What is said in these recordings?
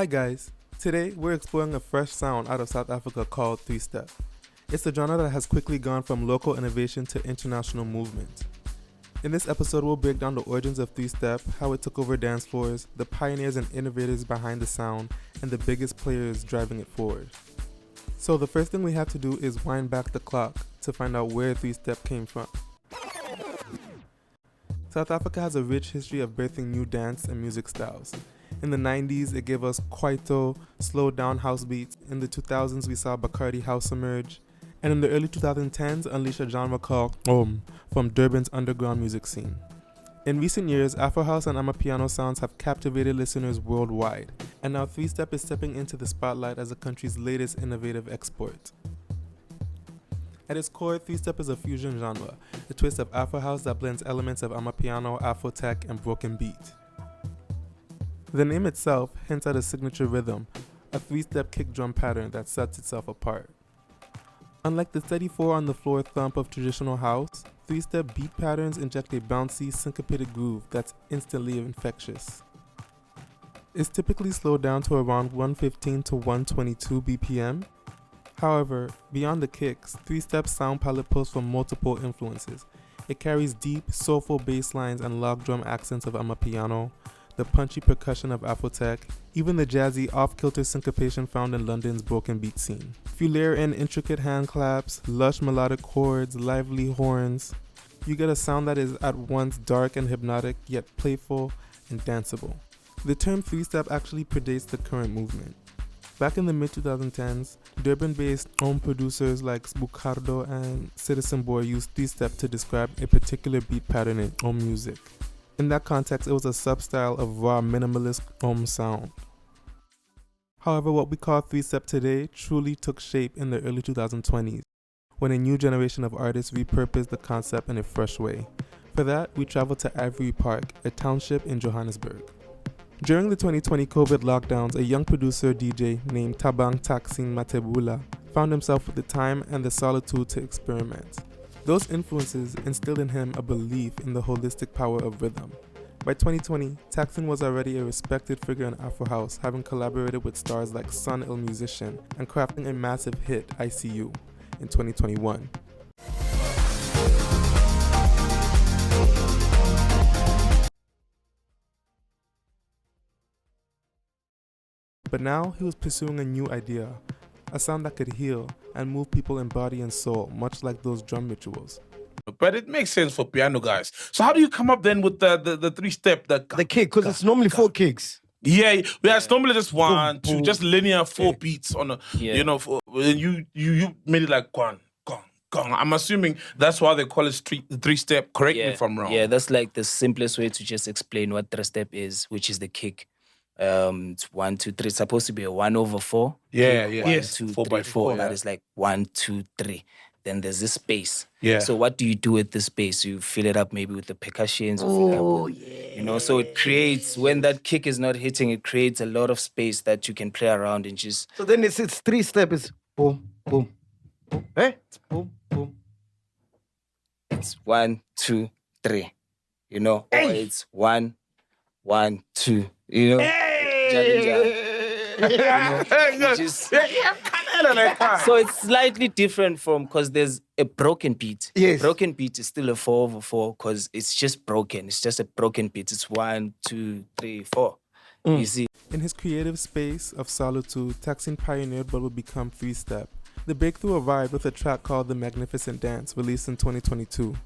Hi guys, today we're exploring a fresh sound out of South Africa called 3-step. It's a genre that has quickly gone from local innovation to international movement. In this episode we'll break down the origins of 3-step, how it took over dance floors, the pioneers and innovators behind the sound, and the biggest players driving it forward. So the first thing we have to do is wind back the clock to find out where 3-step came from. South Africa has a rich history of birthing new dance and music styles. In the 90s, it gave us kwaito, slowed down house beats. In the 2000s, we saw Bacardi house emerge. And in the early 2010s, unleashed a genre called from Durban's underground music scene. In recent years, Afro-house and Amapiano sounds have captivated listeners worldwide. And now 3-step is stepping into the spotlight as the country's latest innovative export. At its core, 3-step is a fusion genre, a twist of Afro-house that blends elements of Amapiano, Afro-tech, and broken beat. The name itself hints at a signature rhythm, a 3-step kick drum pattern that sets itself apart. Unlike the steady 4-on-the-floor thump of traditional house, 3-step beat patterns inject a bouncy, syncopated groove that's instantly infectious. It's typically slowed down to around 115 to 122 BPM. However, beyond the kicks, 3-step's sound palette pulls from multiple influences. It carries deep, soulful bass lines and log drum accents of Amapiano, the punchy percussion of Afro-tech, even the jazzy off-kilter syncopation found in London's broken beat scene. If you layer in intricate hand claps, lush melodic chords, lively horns, you get a sound that is at once dark and hypnotic, yet playful and danceable. The term 3-step actually predates the current movement. Back in the mid-2010s, Durban-based producers like Bucardo and Citizen Boy used 3-step to describe a particular beat pattern in music. In that context, it was a sub-style of raw minimalist sound. However, what we call 3-step today truly took shape in the early 2020s, when a new generation of artists repurposed the concept in a fresh way. For that, we traveled to Ivory Park, a township in Johannesburg. During the 2020 COVID lockdowns, a young producer DJ named Tabang Taksin Matebula found himself with the time and the solitude to experiment. Those influences instilled in him a belief in the holistic power of rhythm. By 2020, Taksin was already a respected figure in Afro-house, having collaborated with stars like Sun Il Musician and crafting a massive hit, ICU, in 2021. But now he was pursuing a new idea, a sound that could heal and move people in body and soul, much like those drum rituals. But it makes sense for piano guys. So how do you come up then with the 3-step? The kick, because it's normally 4 kicks. Yeah, it's normally just 1, 2, just linear 4 beats on a, and you made it like gong. I'm assuming that's why they call it 3-step. Correct me if I'm wrong. Yeah, that's like the simplest way to just explain what 3-step is, which is the kick. It's 1, 2, 3. It's supposed to be a 1/4. Yeah. 1, 2, 3, 4. Yeah. That is like 1, 2, 3. Then there's this space. Yeah. So what do you do with this space? You fill it up maybe with the percussions. So it creates, when that kick is not hitting, it creates a lot of space that you can play around and just. So then it's 3-step. It's boom, boom, boom. It's boom, boom. It's 1, 2, 3. Or it's 1, 1, 2. So it's slightly different from, because there's a broken beat. Yes. Broken beat is still a 4/4 because it's just broken. It's just a broken beat. It's 1, 2, 3, 4. You see. In his creative space of solitude, Taksin pioneered what would become 3-step. The breakthrough arrived with a track called The Magnificent Dance, released in 2022.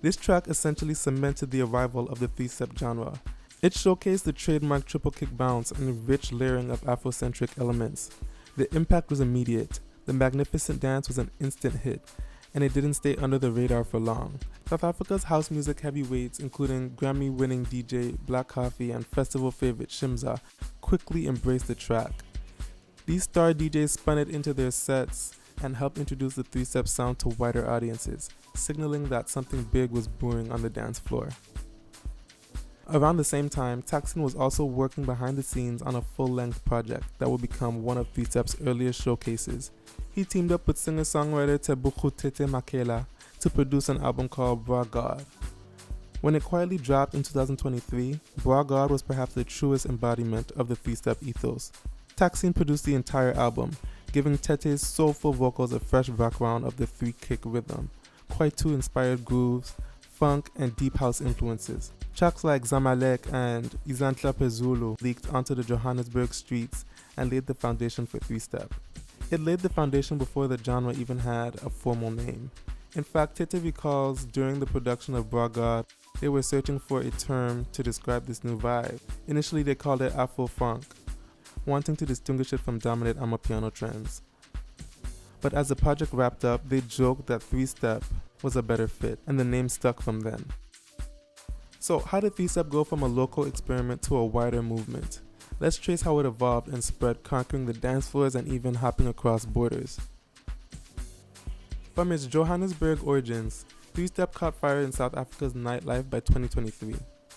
This track essentially cemented the arrival of the 3-step genre. It showcased the trademark triple kick bounce and the rich layering of Afrocentric elements. The impact was immediate. The Magnificent Dance was an instant hit, and it didn't stay under the radar for long. South Africa's house music heavyweights, including Grammy-winning DJ Black Coffee and festival favorite Shimza, quickly embraced the track. These star DJs spun it into their sets and helped introduce the 3-step sound to wider audiences, signaling that something big was brewing on the dance floor. Around the same time, Taksin was also working behind the scenes on a full-length project that would become one of 3-step's earliest showcases. He teamed up with singer-songwriter Tebogo Tete Makela to produce an album called Bra God. When it quietly dropped in 2023, Bois was perhaps the truest embodiment of the three-step ethos. Taxine produced the entire album, giving Tete's soulful vocals a fresh background of the three-kick rhythm, Kwaito-inspired grooves, funk, and deep house influences. Tracks like Zamalek and Izantla Pezulu leaked onto the Johannesburg streets and laid the foundation for three-step. It laid the foundation before the genre even had a formal name. In fact, Tete recalls during the production of Bois they were searching for a term to describe this new vibe. Initially, they called it Afro-funk, wanting to distinguish it from dominant Amapiano trends. But as the project wrapped up, they joked that three-step was a better fit, and the name stuck from then. So how did three-step go from a local experiment to a wider movement? Let's trace how it evolved and spread, conquering the dance floors and even hopping across borders. From its Johannesburg origins, three-step caught fire in South Africa's nightlife by 2023.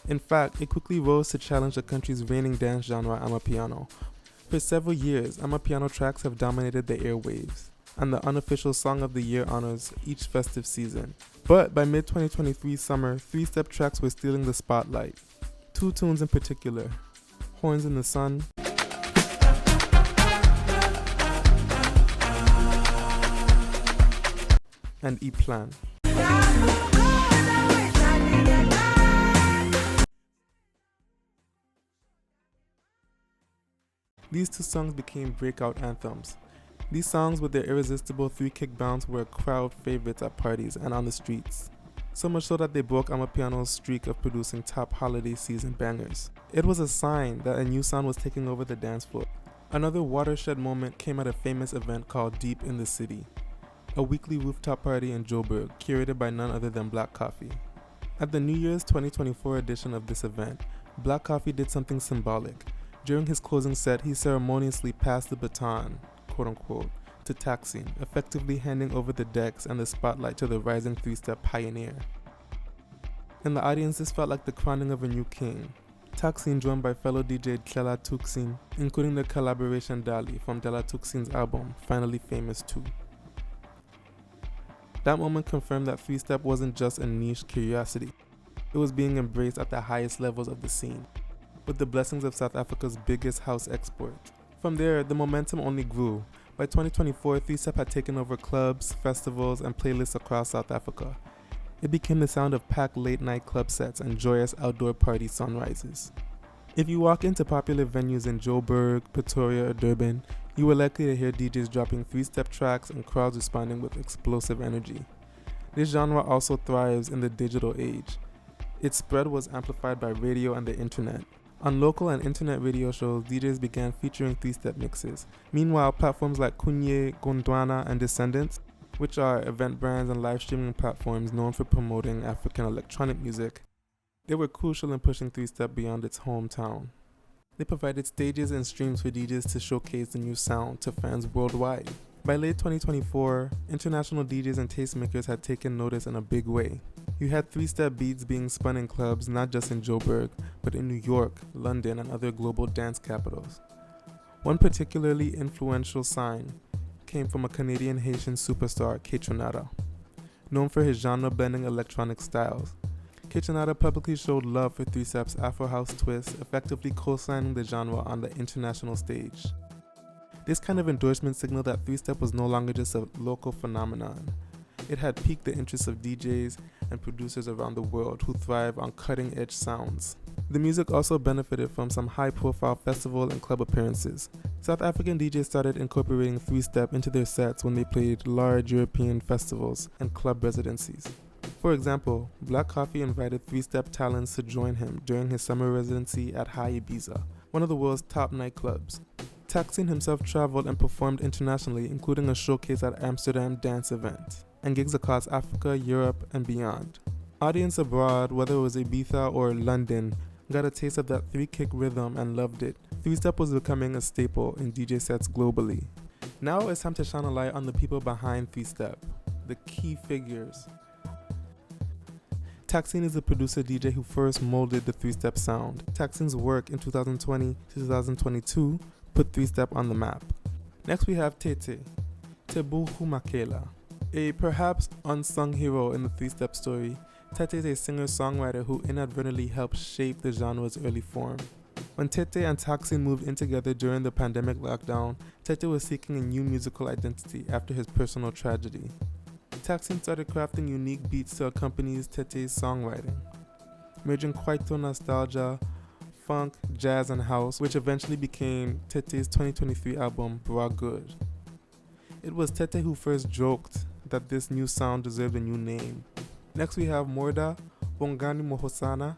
In fact, it quickly rose to challenge the country's reigning dance genre, Amapiano. For several years, Amapiano tracks have dominated the airwaves, and the unofficial Song of the Year honors each festive season. But by mid-2023 summer, three-step tracks were stealing the spotlight. Two tunes in particular, Horns in the Sun and E-Plan. These two songs became breakout anthems. These songs with their irresistible three-kick bounce were crowd favorites at parties and on the streets, so much so that they broke Amapiano's streak of producing top holiday season bangers. It was a sign that a new sound was taking over the dance floor. Another watershed moment came at a famous event called Deep in the City, a weekly rooftop party in Joburg, curated by none other than Black Coffee. At the New Year's 2024 edition of this event, Black Coffee did something symbolic. During his closing set, he ceremoniously passed the baton, quote-unquote, to Taxine, effectively handing over the decks and the spotlight to the rising three-step pioneer. In the audience, this felt like the crowning of a new king. Taxine joined by fellow DJ Dlela Tuxin, including the collaboration Dali from Dlela Tuxin's album, Finally Famous 2. That moment confirmed that three-step wasn't just a niche curiosity. It was being embraced at the highest levels of the scene, with the blessings of South Africa's biggest house export. From there, the momentum only grew. By 2024, three-step had taken over clubs, festivals, and playlists across South Africa. It became the sound of packed late-night club sets and joyous outdoor party sunrises. If you walk into popular venues in Joburg, Pretoria, or Durban, you are likely to hear DJs dropping three-step tracks and crowds responding with explosive energy. This genre also thrives in the digital age. Its spread was amplified by radio and the internet. On local and internet radio shows, DJs began featuring three-step mixes. Meanwhile, platforms like Kunye, Gondwana, and Descendants, which are event brands and live streaming platforms known for promoting African electronic music, they were crucial in pushing three-step beyond its hometown. They provided stages and streams for DJs to showcase the new sound to fans worldwide. By late 2024, international DJs and tastemakers had taken notice in a big way. You had three-step beats being spun in clubs not just in Joburg, but in New York, London, and other global dance capitals. One particularly influential sign came from a Canadian-Haitian superstar, Kaytranada. Known for his genre-blending electronic styles, Kaytranada publicly showed love for three-step's Afro-house twist, effectively co-signing the genre on the international stage. This kind of endorsement signaled that three-step was no longer just a local phenomenon. It had piqued the interest of DJs and producers around the world who thrive on cutting-edge sounds. The music also benefited from some high-profile festival and club appearances. South African DJs started incorporating three-step into their sets when they played large European festivals and club residencies. For example, Black Coffee invited three-step talents to join him during his summer residency at High Ibiza, one of the world's top nightclubs. Taxine himself traveled and performed internationally, including a showcase at Amsterdam Dance Event, and gigs across Africa, Europe, and beyond. Audience abroad, whether it was Ibiza or London, got a taste of that three-kick rhythm and loved it. Three-step was becoming a staple in DJ sets globally. Now it's time to shine a light on the people behind three-step, the key figures. Taxine is the producer DJ who first molded the three-step sound. Taxine's work in 2020 to 2022 put three-step on the map. Next we have Tete, Teboho Makela. A perhaps unsung hero in the three-step story, Tete is a singer-songwriter who inadvertently helped shape the genre's early form. When Tete and Taksin moved in together during the pandemic lockdown, Tete was seeking a new musical identity after his personal tragedy. Taksin started crafting unique beats to accompany Tete's songwriting, merging Kwaito nostalgia, funk, jazz, and house, which eventually became Tete's 2023 album, Bra Good. It was Tete who first joked that this new sound deserved a new name. Next we have Morda Bongani Mohosana.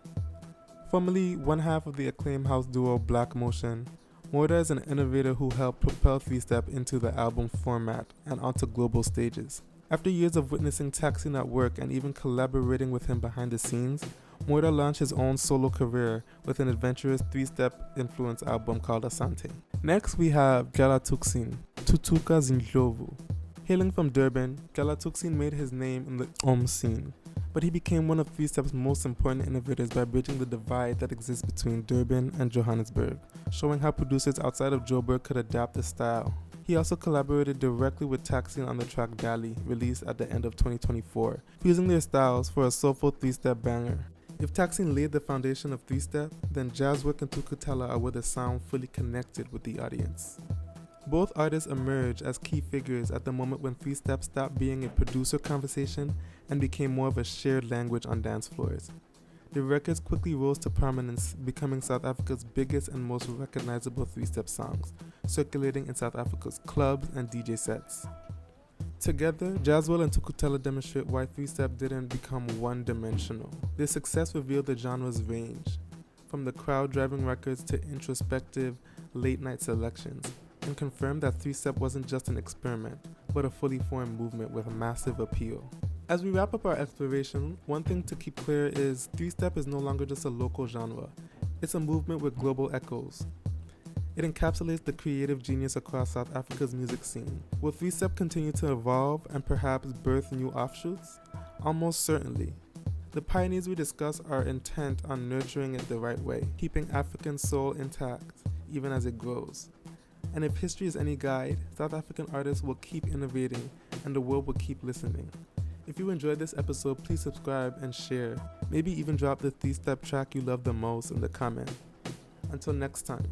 Formerly one half of the acclaimed house duo Black Motion, Morda is an innovator who helped propel 3-Step into the album format and onto global stages. After years of witnessing Taksin at work and even collaborating with him behind the scenes, Morda launched his own solo career with an adventurous 3-step influence album called Asante. Next we have Jala Tuksin, Tutuka Zindlovu. Hailing from Durban, Jala Tuksin made his name in the scene, but he became one of 3-Step's most important innovators by bridging the divide that exists between Durban and Johannesburg, showing how producers outside of Joburg could adapt the style. He also collaborated directly with Taksin on the track Dali, released at the end of 2024, fusing their styles for a soulful 3-step banger. If Taksin laid the foundation of 3-Step, then Jazzwork and Tukutela are where the sound fully connected with the audience. Both artists emerged as key figures at the moment when 3-Step stopped being a producer conversation and became more of a shared language on dance floors. The records quickly rose to prominence, becoming South Africa's biggest and most recognizable 3-Step songs, circulating in South Africa's clubs and DJ sets. Together, Jazzwell and Tukutela demonstrate why 3-Step didn't become one-dimensional. Their success revealed the genre's range, from the crowd-driving records to introspective, late-night selections, and confirmed that 3-Step wasn't just an experiment, but a fully formed movement with massive appeal. As we wrap up our exploration, one thing to keep clear is 3-Step is no longer just a local genre. It's a movement with global echoes. It encapsulates the creative genius across South Africa's music scene. Will 3-Step continue to evolve and perhaps birth new offshoots? Almost certainly. The pioneers we discuss are intent on nurturing it the right way, keeping African soul intact, even as it grows. And if history is any guide, South African artists will keep innovating and the world will keep listening. If you enjoyed this episode, please subscribe and share. Maybe even drop the 3-Step track you love the most in the comment. Until next time.